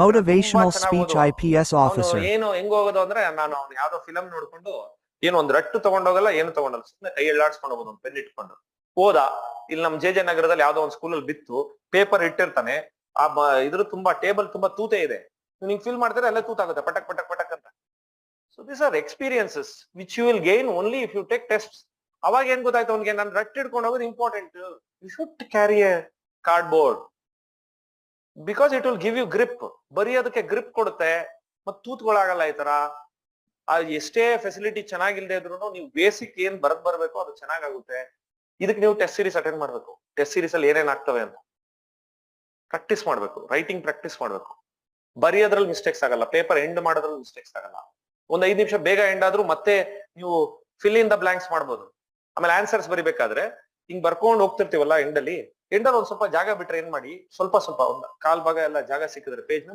Motivational ಚೆನ್ನಾಗಿ speech ಓದುವ. IPS ಅವನು officer. ಏನು ಹೆಂಗ್ ಹೋಗೋದು ಅಂದ್ರೆ, ನಾನು ಅವ್ನು ಯಾವ್ದೋ ಫಿಲಂ ನೋಡ್ಕೊಂಡು ಏನು ಒಂದ್ ರಟ್ಟು ತಗೊಂಡೋಗಲ್ಲ, ಏನು ತಗೊಂಡಲ್ಲ, ಸುಮ್ಮನೆ ಕೈ ಎಳ್ಳಾಡ್ಸ್ಕೊಂಡು ಹೋಗೋದು, ಒಂದು ಪೆನ್ ಇಟ್ಕೊಂಡು ಹೋದ. ಇಲ್ಲಿ ನಮ್ ಜೆ ನಗರದಲ್ಲಿ ಯಾವ್ದೋ ಒಂದ್ ಸ್ಕೂಲಲ್ಲಿ ಬಿತ್ತು, ಪೇಪರ್ ಇಟ್ಟಿರ್ತಾನೆ, ಇದ್ರ ತುಂಬಾ ಟೇಬಲ್ ತುಂಬಾ ತೂತೆ ಇದೆ, ನೀವು ಫಿಲ್ ಮಾಡ್ತಾರೆ ಎಲ್ಲ ತೂತಾಗುತ್ತೆ, ಪಟಕ್ ಪಟಕ್ ಪಟಕ್ ಅಂತ. So these are experiences which you will gain only if you take test. ಅವಾಗ ಏನ್ ಗೊತ್ತಾಯ್ತು ಅವ್ನಿಗೆ, ನಾನು ರಟ್ಟು ಹಿಡ್ಕೊಂಡು ಹೋಗೋದು important. You should carry a cardboard because it will give you grip. ಬರೆಯೋದಕ್ಕೆ ಗ್ರಿಪ್ ಕೊಡುತ್ತೆ, ಮತ್ ತೂತ್ಗಳಾಗಲ್ಲ ಈ ತರ. ಎಷ್ಟೇ ಫೆಸಿಲಿಟಿ ಚೆನ್ನಾಗಿಲ್ದೇ ಇದ್ರು ನೀವು ಬೇಸಿಕ್ ಏನ್ ಬರ್ಬೇಕು ಅದು ಚೆನ್ನಾಗಾಗುತ್ತೆ. ಇದಕ್ಕೆ ನೀವು ಟೆಸ್ಟ್ ಸೀರೀಸ್ ಅಟೆಂಡ್ ಮಾಡ್ಬೇಕು. ಟೆಸ್ಟ್ ಸೀರೀಸ್ ಅಲ್ಲಿ ಏನೇನ್ ಆಗ್ತವೆ ಅಂತ ಪ್ರಾಕ್ಟೀಸ್ ಮಾಡ್ಬೇಕು, ರೈಟಿಂಗ್ ಪ್ರಾಕ್ಟೀಸ್ ಮಾಡ್ಬೇಕು. ಬರೆಯೋದ್ರಲ್ಲಿ ಮಿಸ್ಟೇಕ್ಸ್ ಆಗಲ್ಲ, ಪೇಪರ್ ಎಂಡ್ ಮಾಡೋದ್ರಲ್ಲಿ ಮಿಸ್ಟೇಕ್ಸ್ ಆಗಲ್ಲ. ಒಂದ್ 5 ನಿಮಿಷ ಬೇಗ ಎಂಡ್ ಆದ್ರೂ ಮತ್ತೆ ನೀವು ಫಿಲ್ ಇನ್ ದ ಬ್ಲಾಂಕ್ಸ್ ಮಾಡ್ಬೋದು. ಆಮೇಲೆ ಆನ್ಸರ್ಸ್ ಬರಿಬೇಕಾದ್ರೆ ಹಿಂಗ್ ಬರ್ಕೊಂಡ್ ಹೋಗ್ತಿರ್ತೀವಲ್ಲ, ಎಂಡಲ್ಲಿ ಒಂದ್ ಸ್ವಲ್ಪ ಜಾಗ ಬಿಟ್ರೆ ಏನ್ ಮಾಡಿ, ಸ್ವಲ್ಪ ಒಂದ್ ಕಾಲ್ ಭಾಗ ಎಲ್ಲ ಜಾಗ ಸಿಕ್ಕಿದ್ರೆ ಪೇಜ್ ನ